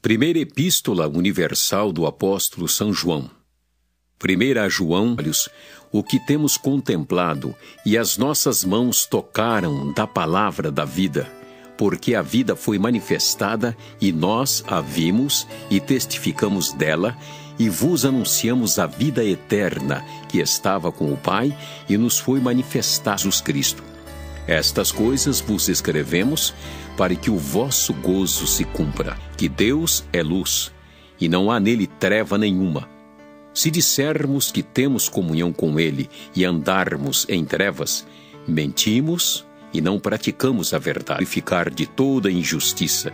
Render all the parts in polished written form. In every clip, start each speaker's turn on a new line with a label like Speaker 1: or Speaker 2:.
Speaker 1: Primeira Epístola Universal do Apóstolo São João. 1 João, o que temos contemplado e as nossas mãos tocaram da palavra da vida, porque a vida foi manifestada e nós a vimos e testificamos dela e vos anunciamos a vida eterna que estava com o Pai e nos foi manifestada Jesus Cristo. Estas coisas vos escrevemos para que o vosso gozo se cumpra, que Deus é luz e não há nele treva nenhuma. Se dissermos que temos comunhão com Ele e andarmos em trevas, mentimos e não praticamos a verdade, e ficar de toda injustiça.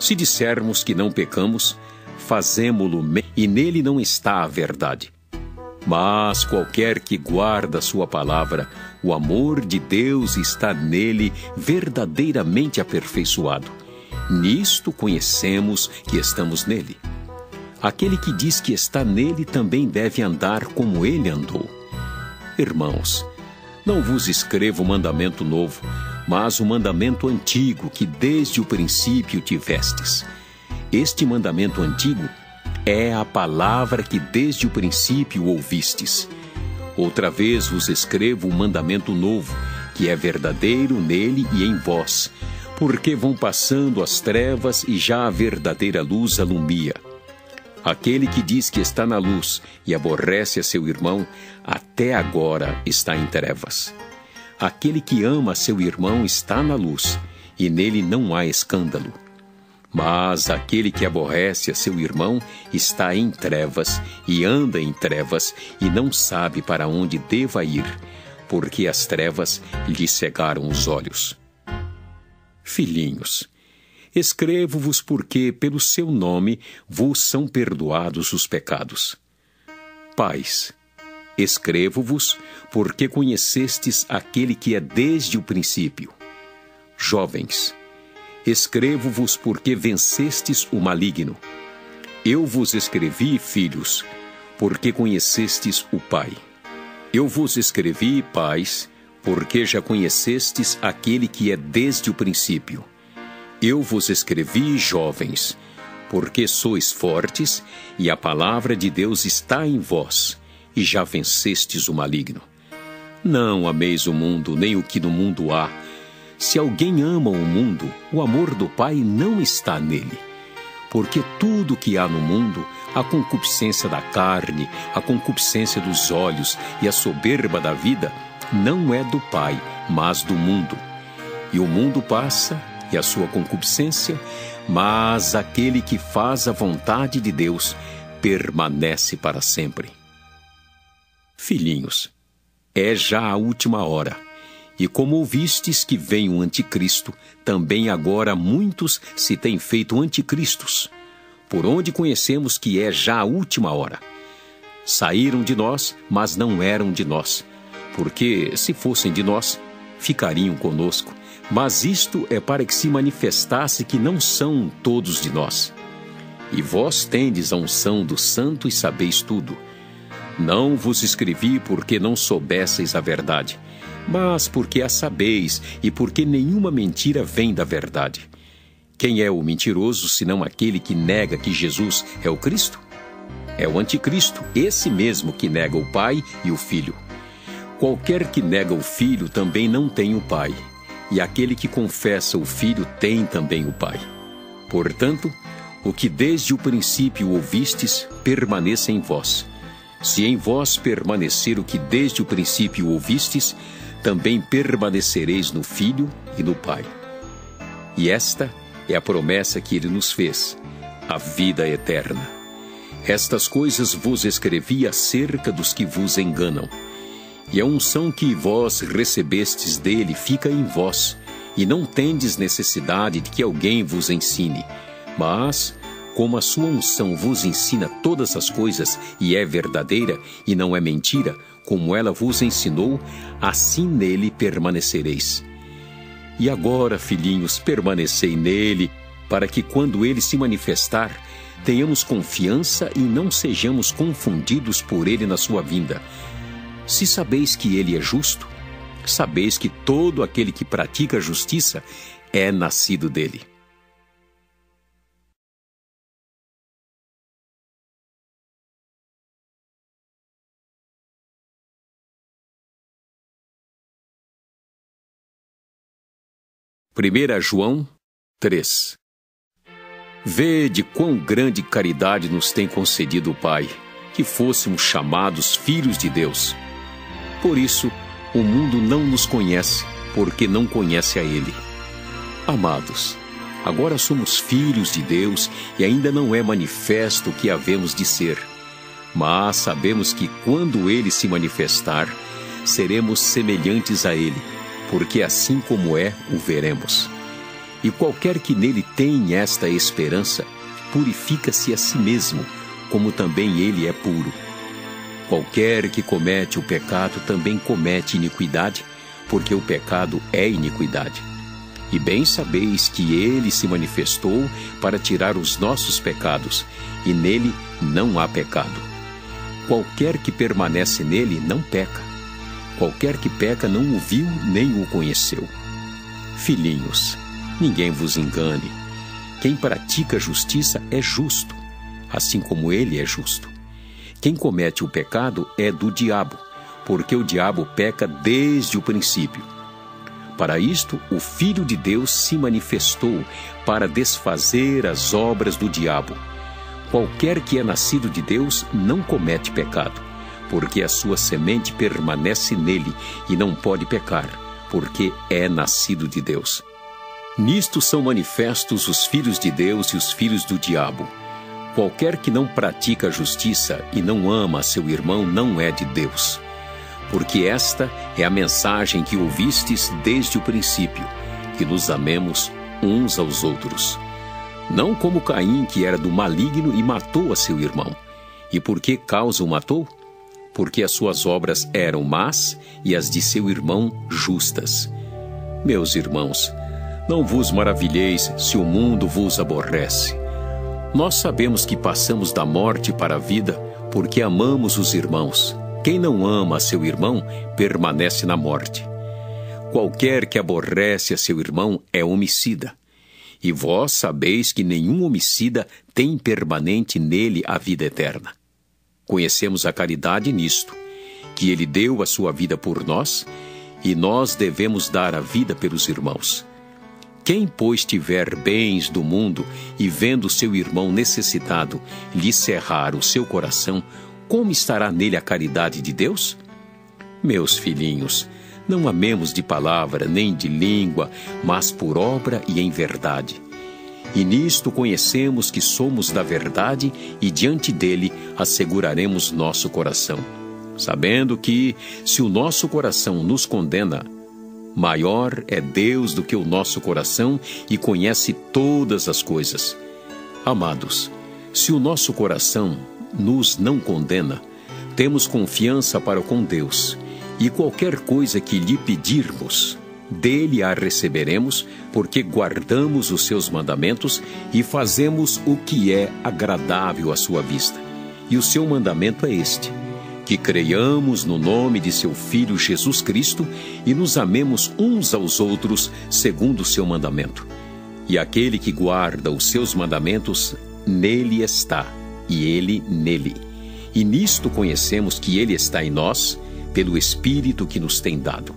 Speaker 1: Se dissermos que não pecamos, fazemo-lo e nele não está a verdade. Mas qualquer que guarda sua palavra, o amor de Deus está nele verdadeiramente aperfeiçoado. Nisto conhecemos que estamos nele. Aquele que diz que está nele também deve andar como ele andou. Irmãos, não vos escrevo mandamento novo, mas o mandamento antigo que desde o princípio tivestes. Este mandamento antigo é a palavra que desde o princípio ouvistes. Outra vez vos escrevo um mandamento novo, que é verdadeiro nele e em vós, porque vão passando as trevas e já a verdadeira luz alumia. Aquele que diz que está na luz e aborrece a seu irmão, até agora está em trevas. Aquele que ama a seu irmão está na luz, e nele não há escândalo. Mas aquele que aborrece a seu irmão está em trevas e anda em trevas e não sabe para onde deva ir, porque as trevas lhe cegaram os olhos. Filhinhos, escrevo-vos porque pelo seu nome vos são perdoados os pecados. Pais, escrevo-vos porque conhecestes aquele que é desde o princípio. Jovens, escrevo-vos porque vencestes o maligno. Eu vos escrevi, filhos, porque conhecestes o Pai. Eu vos escrevi, pais, porque já conhecestes aquele que é desde o princípio. Eu vos escrevi, jovens, porque sois fortes e a palavra de Deus está em vós, e já vencestes o maligno. Não ameis o mundo, nem o que no mundo há. Se alguém ama o mundo, o amor do Pai não está nele. Porque tudo que há no mundo, a concupiscência da carne, a concupiscência dos olhos e a soberba da vida, não é do Pai, mas do mundo. E o mundo passa, e a sua concupiscência, mas aquele que faz a vontade de Deus permanece para sempre. Filhinhos, é já a última hora. E como ouvistes que vem o anticristo, também agora muitos se têm feito anticristos, por onde conhecemos que é já a última hora. Saíram de nós, mas não eram de nós, porque, se fossem de nós, ficariam conosco. Mas isto é para que se manifestasse que não são todos de nós. E vós tendes a unção do Santo e sabeis tudo. Não vos escrevi porque não soubesseis a verdade, mas porque a sabeis e porque nenhuma mentira vem da verdade. Quem é o mentiroso, senão aquele que nega que Jesus é o Cristo? É o anticristo, esse mesmo que nega o Pai e o Filho. Qualquer que nega o Filho também não tem o Pai, e aquele que confessa o Filho tem também o Pai. Portanto, o que desde o princípio ouvistes, permaneça em vós. Se em vós permanecer o que desde o princípio ouvistes, também permanecereis no Filho e no Pai. E esta é a promessa que ele nos fez, a vida eterna. Estas coisas vos escrevi acerca dos que vos enganam. E a unção que vós recebestes dele fica em vós, e não tendes necessidade de que alguém vos ensine. Mas, como a sua unção vos ensina todas as coisas, e é verdadeira, e não é mentira, como ela vos ensinou, assim nele permanecereis. E agora, filhinhos, permanecei nele, para que quando ele se manifestar, tenhamos confiança e não sejamos confundidos por ele na sua vinda. Se sabeis que ele é justo, sabeis que todo aquele que pratica a justiça é nascido dele. 1 João 3. Vede quão grande caridade nos tem concedido o Pai, que fôssemos chamados filhos de Deus. Por isso, o mundo não nos conhece, porque não conhece a Ele. Amados, agora somos filhos de Deus e ainda não é manifesto o que havemos de ser. Mas sabemos que quando Ele se manifestar, seremos semelhantes a Ele, porque assim como é, o veremos. E qualquer que nele tem esta esperança, purifica-se a si mesmo, como também ele é puro. Qualquer que comete o pecado também comete iniquidade, porque o pecado é iniquidade. E bem sabeis que ele se manifestou para tirar os nossos pecados, e nele não há pecado. Qualquer que permanece nele não peca. Qualquer que peca não o viu nem o conheceu. Filhinhos, ninguém vos engane. Quem pratica justiça é justo, assim como ele é justo. Quem comete o pecado é do diabo, porque o diabo peca desde o princípio. Para isto, o Filho de Deus se manifestou para desfazer as obras do diabo. Qualquer que é nascido de Deus não comete pecado, porque a sua semente permanece nele e não pode pecar, porque é nascido de Deus. Nisto são manifestos os filhos de Deus e os filhos do diabo. Qualquer que não pratica a justiça e não ama seu irmão não é de Deus. Porque esta é a mensagem que ouvistes desde o princípio, que nos amemos uns aos outros. Não como Caim, que era do maligno e matou a seu irmão. E por que causa o matou? Porque as suas obras eram más e as de seu irmão justas. Meus irmãos, não vos maravilheis se o mundo vos aborrece. Nós sabemos que passamos da morte para a vida porque amamos os irmãos. Quem não ama a seu irmão permanece na morte. Qualquer que aborrece a seu irmão é homicida. E vós sabeis que nenhum homicida tem permanente nele a vida eterna. Conhecemos a caridade nisto, que ele deu a sua vida por nós, e nós devemos dar a vida pelos irmãos. Quem, pois, tiver bens do mundo e vendo seu irmão necessitado lhe cerrar o seu coração, como estará nele a caridade de Deus? Meus filhinhos, não amemos de palavra nem de língua, mas por obra e em verdade. E nisto conhecemos que somos da verdade e diante dele asseguraremos nosso coração, sabendo que, se o nosso coração nos condena, maior é Deus do que o nosso coração e conhece todas as coisas. Amados, se o nosso coração nos não condena, temos confiança para com Deus, e qualquer coisa que lhe pedirmos, dele a receberemos, porque guardamos os seus mandamentos e fazemos o que é agradável à sua vista. E o seu mandamento é este: que creiamos no nome de seu Filho Jesus Cristo e nos amemos uns aos outros segundo o seu mandamento. E aquele que guarda os seus mandamentos, nele está, e ele nele. E nisto conhecemos que ele está em nós, pelo Espírito que nos tem dado.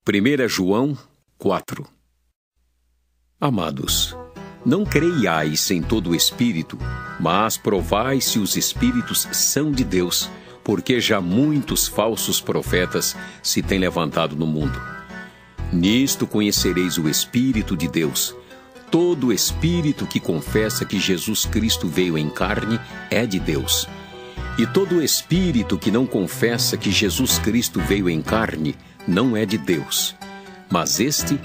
Speaker 1: Primeira João 4. Amados, não creiais em todo o Espírito, mas provai se os Espíritos são de Deus, porque já muitos falsos profetas se têm levantado no mundo. Nisto conhecereis o Espírito de Deus. Todo Espírito que confessa que Jesus Cristo veio em carne é de Deus. E todo Espírito que não confessa que Jesus Cristo veio em carne não é de Deus. Mas este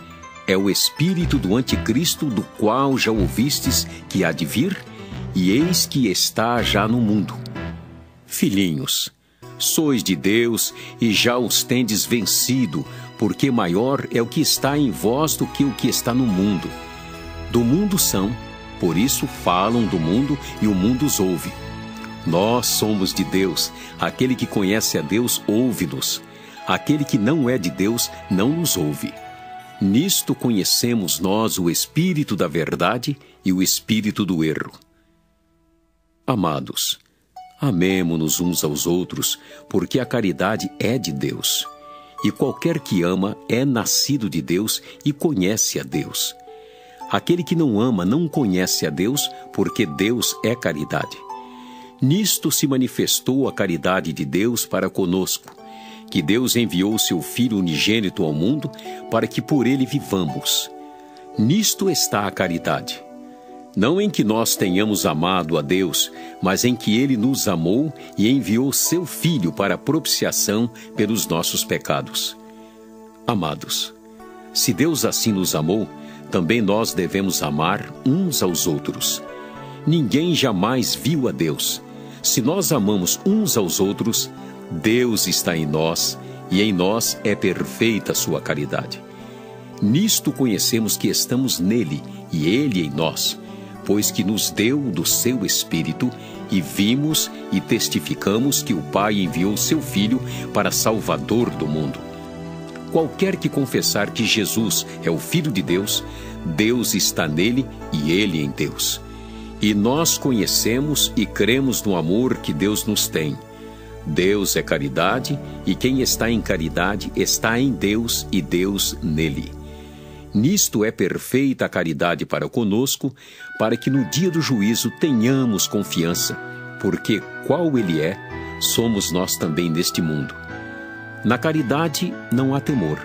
Speaker 1: é o espírito do anticristo, do qual já ouvistes que há de vir, e eis que está já no mundo. Filhinhos, sois de Deus e já os tendes vencido, porque maior é o que está em vós do que o que está no mundo. Do mundo são, por isso falam do mundo e o mundo os ouve. Nós somos de Deus. Aquele que conhece a Deus ouve-nos. Aquele que não é de Deus não nos ouve. Nisto conhecemos nós o espírito da verdade e o espírito do erro. Amados, amemo-nos uns aos outros, porque a caridade é de Deus. E qualquer que ama é nascido de Deus e conhece a Deus. Aquele que não ama não conhece a Deus, porque Deus é caridade. Nisto se manifestou a caridade de Deus para conosco, que Deus enviou seu Filho unigênito ao mundo para que por ele vivamos. Nisto está a caridade. Não em que nós tenhamos amado a Deus, mas em que Ele nos amou e enviou seu Filho para a propiciação pelos nossos pecados. Amados, se Deus assim nos amou, também nós devemos amar uns aos outros. Ninguém jamais viu a Deus. Se nós amamos uns aos outros, Deus está em nós e em nós é perfeita a sua caridade. Nisto conhecemos que estamos nele e ele em nós, pois que nos deu do seu Espírito, e vimos e testificamos que o Pai enviou seu Filho para Salvador do mundo. Qualquer que confessar que Jesus é o Filho de Deus, Deus está nele e ele em Deus. E nós conhecemos e cremos no amor que Deus nos tem. Deus é caridade, e quem está em caridade está em Deus e Deus nele. Nisto é perfeita a caridade para conosco, para que no dia do juízo tenhamos confiança, porque qual Ele é, somos nós também neste mundo. Na caridade não há temor.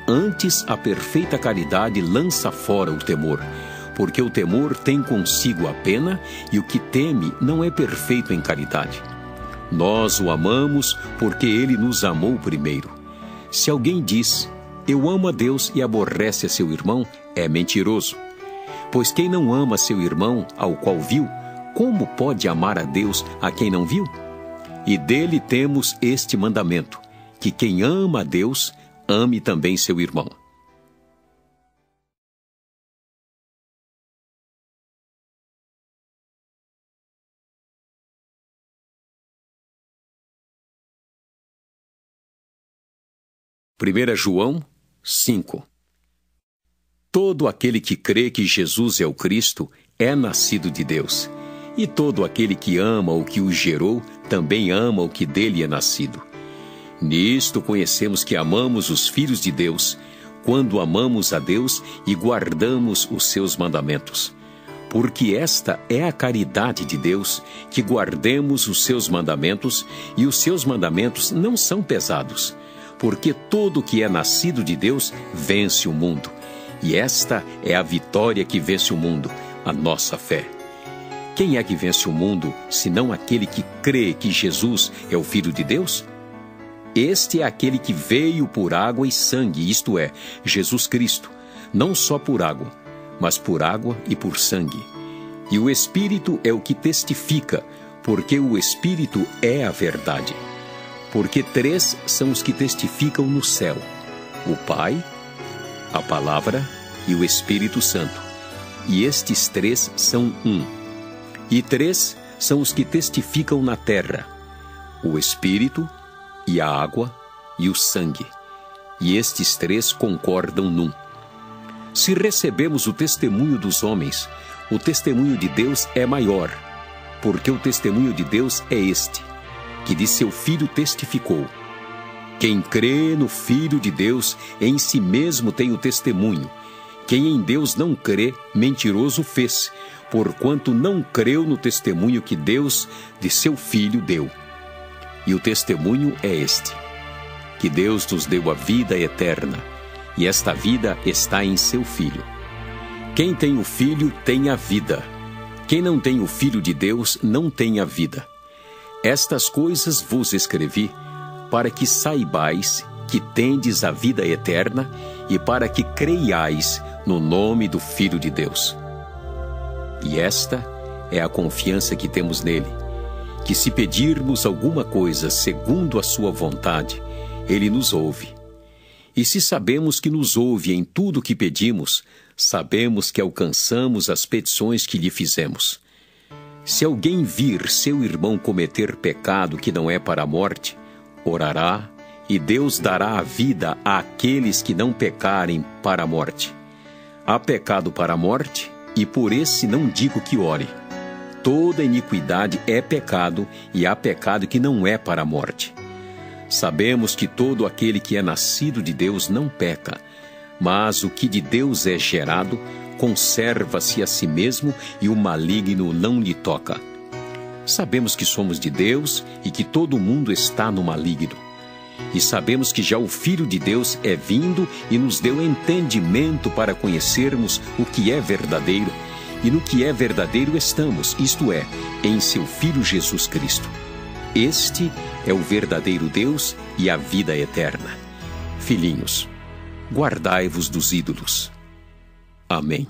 Speaker 1: Antes, a perfeita caridade lança fora o temor, porque o temor tem consigo a pena, e o que teme não é perfeito em caridade. Nós o amamos porque Ele nos amou primeiro. Se alguém diz: eu amo a Deus e aborrece a seu irmão, é mentiroso. Pois quem não ama seu irmão, ao qual viu, como pode amar a Deus a quem não viu? E dele temos este mandamento, que quem ama a Deus, ame também seu irmão. Primeira João 5. Todo aquele que crê que Jesus é o Cristo é nascido de Deus. E todo aquele que ama o que o gerou também ama o que dele é nascido. Nisto conhecemos que amamos os filhos de Deus, quando amamos a Deus e guardamos os seus mandamentos. Porque esta é a caridade de Deus, que guardemos os seus mandamentos, e os seus mandamentos não são pesados. Porque todo que é nascido de Deus vence o mundo. E esta é a vitória que vence o mundo, a nossa fé. Quem é que vence o mundo, senão aquele que crê que Jesus é o Filho de Deus? Este é aquele que veio por água e sangue, isto é, Jesus Cristo, não só por água, mas por água e por sangue. E o Espírito é o que testifica, porque o Espírito é a verdade. Porque 3 são os que testificam no céu: o Pai, a Palavra e o Espírito Santo. E estes 3 são um. E 3 são os que testificam na terra: o Espírito, e a água, e o sangue. E estes 3 concordam num. Se recebemos o testemunho dos homens, o testemunho de Deus é maior, porque o testemunho de Deus é este, que de seu Filho testificou. Quem crê no Filho de Deus, em si mesmo tem o testemunho. Quem em Deus não crê, mentiroso fez, porquanto não creu no testemunho que Deus de seu Filho deu. E o testemunho é este, que Deus nos deu a vida eterna, e esta vida está em seu Filho. Quem tem o Filho tem a vida. Quem não tem o Filho de Deus não tem a vida. Estas coisas vos escrevi, para que saibais que tendes a vida eterna e para que creiais no nome do Filho de Deus. E esta é a confiança que temos nele, que se pedirmos alguma coisa segundo a sua vontade, ele nos ouve. E se sabemos que nos ouve em tudo o que pedimos, sabemos que alcançamos as petições que lhe fizemos. Se alguém vir seu irmão cometer pecado que não é para a morte, orará, e Deus dará a vida àqueles que não pecarem para a morte. Há pecado para a morte, e por esse não digo que ore. Toda iniquidade é pecado, e há pecado que não é para a morte. Sabemos que todo aquele que é nascido de Deus não peca, mas o que de Deus é gerado conserva-se a si mesmo, e o maligno não lhe toca. Sabemos que somos de Deus e que todo mundo está no maligno. E sabemos que já o Filho de Deus é vindo e nos deu entendimento para conhecermos o que é verdadeiro, e no que é verdadeiro estamos, isto é, em seu Filho Jesus Cristo. Este é o verdadeiro Deus e a vida eterna. Filhinhos, guardai-vos dos ídolos. Amém.